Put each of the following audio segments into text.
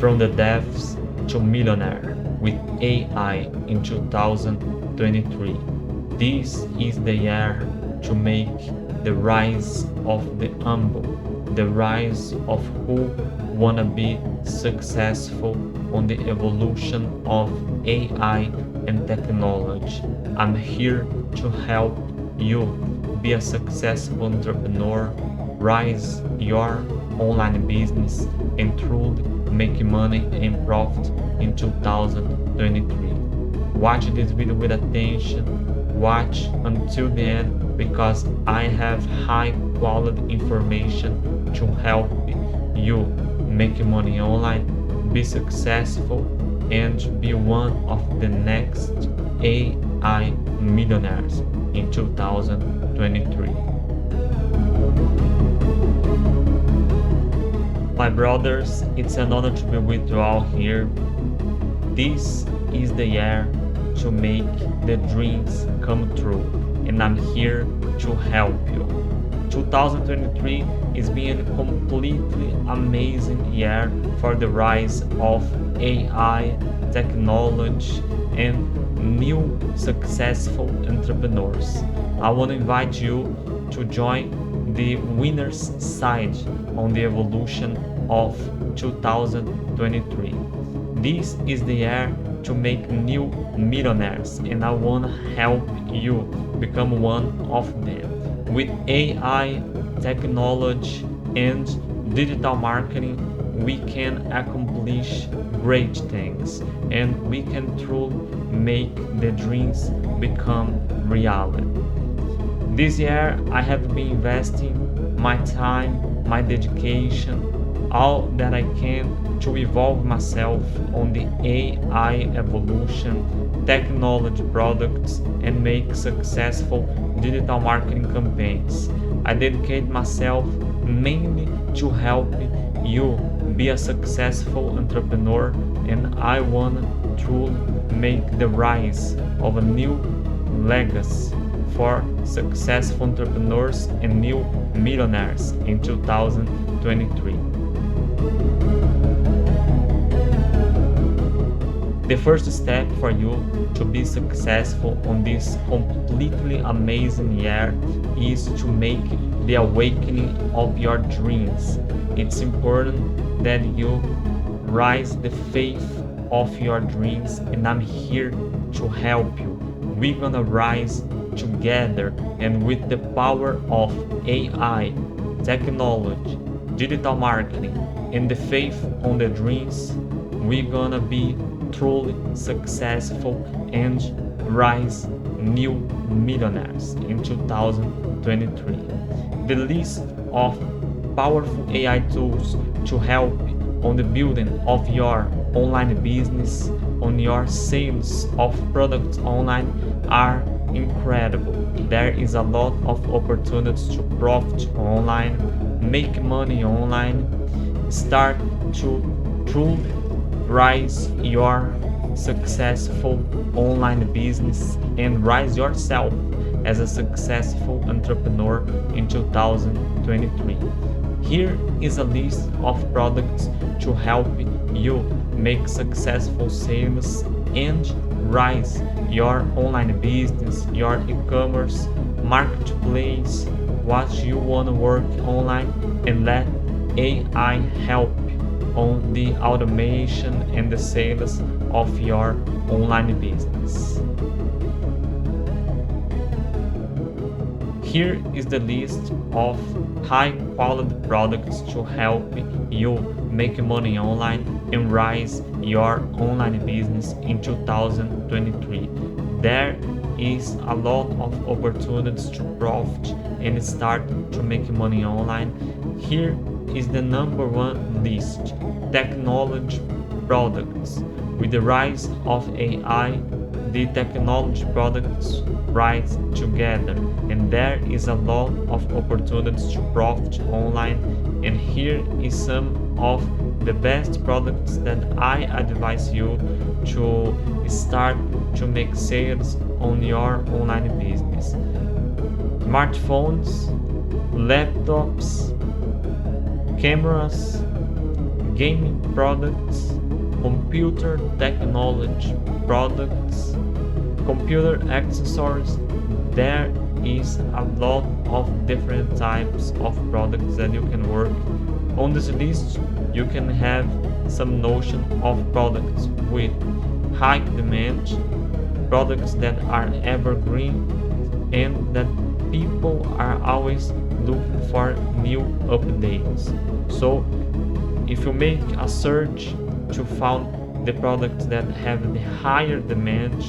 from the devs to millionaire with AI in 2023. This is the year to make the rise of the humble, the rise of who wanna be successful on the evolution of AI and technology. I'm here to help you be a successful entrepreneur, rise your online business, and truly make money and profit in 2023. Watch this video with attention, watch until the end because I have high quality information to help you make money online, be successful, and be one of the next AI millionaires in 2023. My brothers, it's an honor to be with you all here. This is the year to make the dreams come true, and I'm here to help you. 2023 is being a completely amazing year for the rise of AI, technology, and new successful entrepreneurs. I want to invite you to join the winner's side on the evolution of 2023. This is the year to make new millionaires, and I want to help you become one of them. With AI, technology, and digital marketing, we can accomplish great things, and we can truly make the dreams become reality. This year, I have been investing my time, my dedication, all that I can to evolve myself on the AI evolution, technology products, and make successful digital marketing campaigns. I dedicate myself mainly to help you be a successful entrepreneur, and I want to make the rise of a new legacy for successful entrepreneurs and new millionaires in 2023. The first step for you to be successful on this completely amazing year is to make the awakening of your dreams. It's important that you rise the faith of your dreams, and I'm here to help you. We're gonna rise together, and with the power of AI, technology, digital marketing, and the faith on the dreams, we're gonna be truly successful and rise new millionaires in 2023. The list of powerful AI tools to help on the building of your online business, on your sales of products online are incredible. There is a lot of opportunities to profit online, make money online, start to truly rise your successful online business, and rise yourself as a successful entrepreneur in 2023. Here is a list of products to help you make successful sales and rise your online business, your e-commerce, marketplace, what you want to work online, and let AI help on the automation and the sales of your online business. Here is the list of high quality products to help you make money online and rise your online business in 2023. There is a lot of opportunities to profit and start to make money online. Here is the number one list: technology products. With the rise of AI, the technology products rise together, and there is a lot of opportunities to profit online. And here is some of the best products that I advise you to start to make sales on your online business: smartphones, laptops, cameras, gaming products, computer technology products, computer accessories. There is a lot of different types of products that you can work. On this list, you can have some notion of products with high demand, products that are evergreen, and that people are always looking for new updates. So if you make a search to find the products that have the higher demand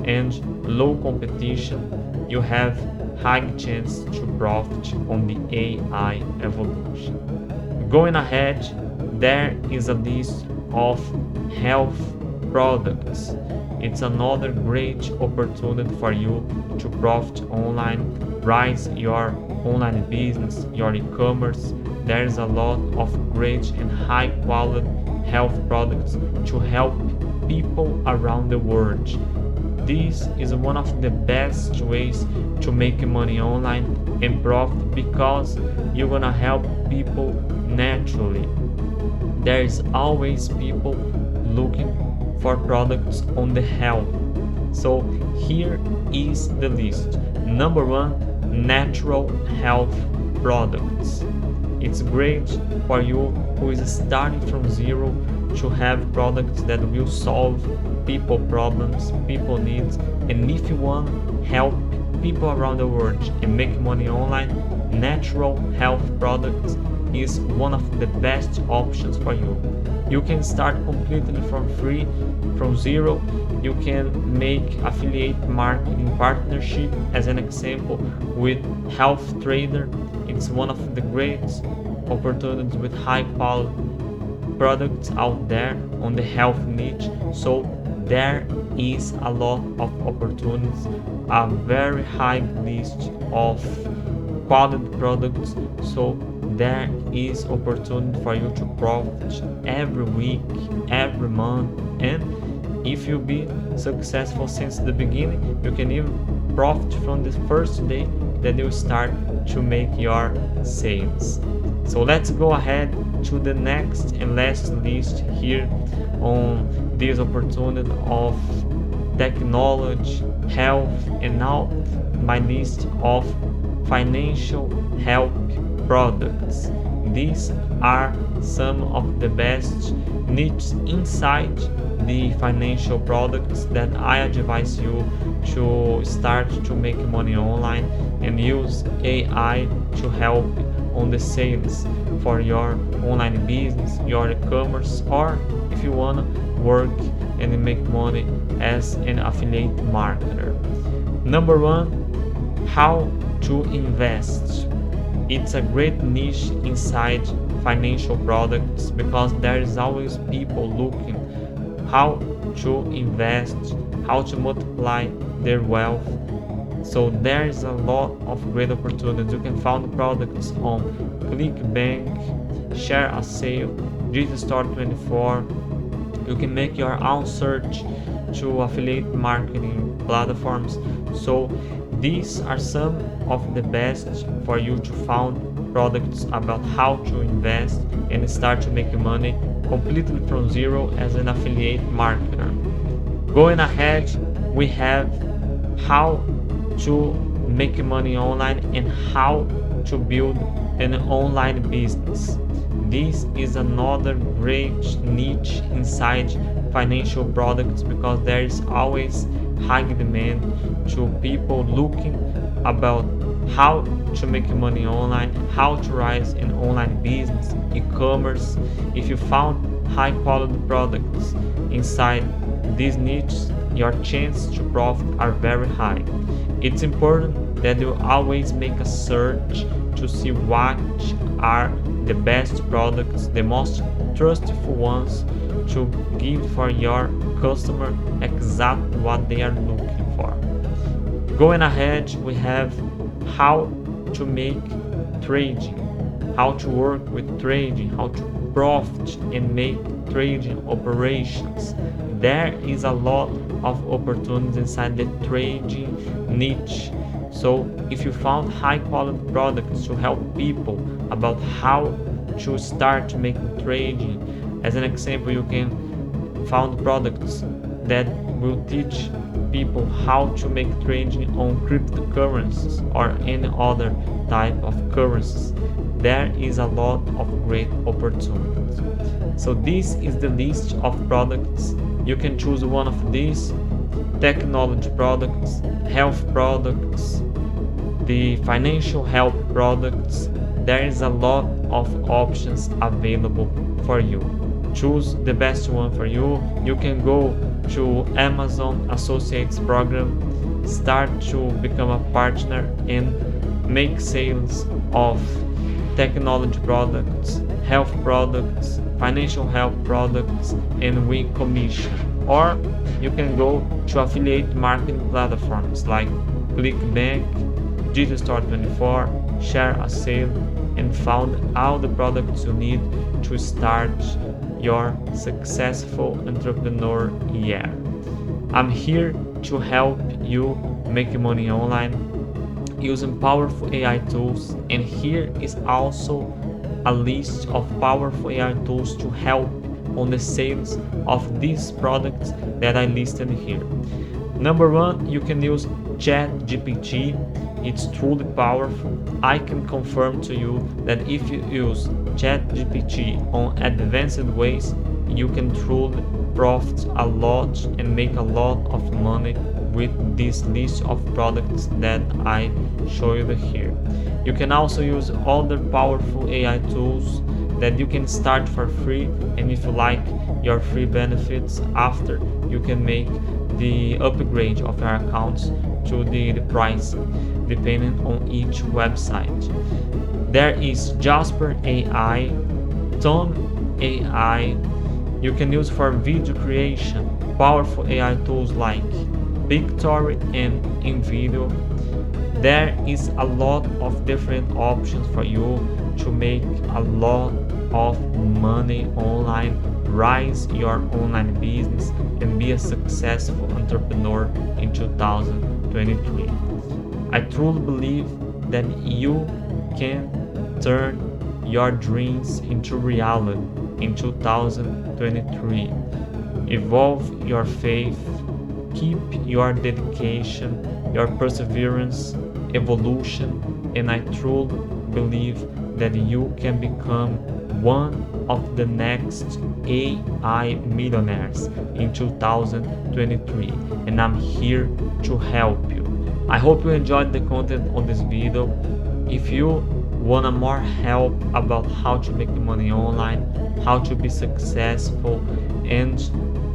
and low competition, you have high chance to profit on the AI evolution. Going ahead, there is a list of health products. It's another great opportunity for you to profit online, rise your online business, your e-commerce. There's a lot of great and high quality health products to help people around the world. This is one of the best ways to make money online and profit because you're gonna help people naturally. There is always people looking for products on the health. So here is the list. Number one, natural health products. It's great for you who is starting from zero to have products that will solve people problems, people needs, and if you want to help people around the world and make money online, natural health products is one of the best options for you. You can start completely from free, from zero. You can make affiliate marketing partnership as an example with Health Trader. It's one of the great opportunities with high quality products out there on the health niche. So there is a lot of opportunities, a very high list of quality products. So there is opportunity for you to profit every week, every month, and if you be successful since the beginning, you can even profit from the first day that you start to make your sales. So let's go ahead to the next and last list here on this opportunity of technology, health, and now my list of financial help products. These are some of the best niches inside the financial products that I advise you to start to make money online and use AI to help on the sales for your online business, your e-commerce, or if you want to work and make money as an affiliate marketer. Number one, how to invest. It's a great niche inside financial products because there is always people looking how to invest, how to multiply their wealth. So there is a lot of great opportunities. You can find products on ClickBank, Share a Sale, Digistore24. You can make your own search to affiliate marketing platforms. So these are some of the best for you to find products about how to invest and start to make money completely from zero as an affiliate marketer. Going ahead, we have how to make money online and how to build an online business. This is another great niche inside financial products because there is always high demand to people looking about how to make money online, how to rise in online business, e-commerce. If you found high quality products inside these niches, your chances to profit are very high. It's important that you always make a search to see what are the best products, the most trustful ones to give for your customer exactly what they are looking for. Going ahead, we have how to make trading, how to work with trading, how to profit and make trading operations. There is a lot of opportunities inside the trading niche. So if you found high quality products to help people about how to start making trading, As an example, you can found products that will teach people how to make trading on cryptocurrencies or any other type of currencies. There is a lot of great opportunities. So this is the list of products. You can choose one of these: technology products, health products, the financial help products. There is a lot of options available for you. Choose the best one for you. You can go to Amazon Associates program, start to become a partner and make sales of technology products, health products, financial help products, and we commission. Or you can go to affiliate marketing platforms like ClickBank, GTStore24, Share a Sale, and found all the products you need to start your successful entrepreneur year. I'm here to help you make money online using powerful AI tools, and here is also a list of powerful AI tools to help on the sales of these products that I listed here. Number one, you can use ChatGPT. It's truly powerful. I can confirm to you that if you use ChatGPT on advanced ways, you can truly profit a lot and make a lot of money with this list of products that I show you here. You can also use other powerful AI tools that you can start for free, and if you like your free benefits after, you can make the upgrade of your accounts to the price depending on each website. There is Jasper AI, Tone AI. You can use for video creation powerful AI tools like Pictory and InVideo. There is a lot of different options for you to make a lot of money online, rise your online business, and be a successful entrepreneur in 2023. I truly believe that you can turn your dreams into reality in 2023. Evolve your faith, keep your dedication, your perseverance, evolution, and I truly believe that you can become one of the next AI millionaires in 2023, and I'm here to help you. I hope you enjoyed the content on this video. If you want more help about how to make money online, how to be successful and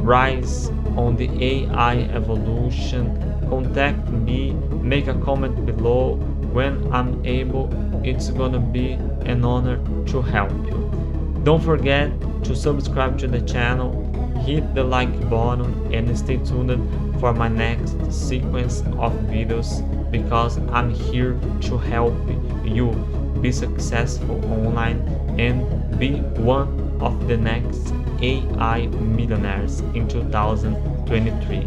rise on the AI evolution, contact me, make a comment below. When I'm able, it's gonna be an honor to help you. Don't forget to subscribe to the channel, hit the like button, and stay tuned for my next sequence of videos, because I'm here to help you be successful online and be one of the next AI millionaires in 2023.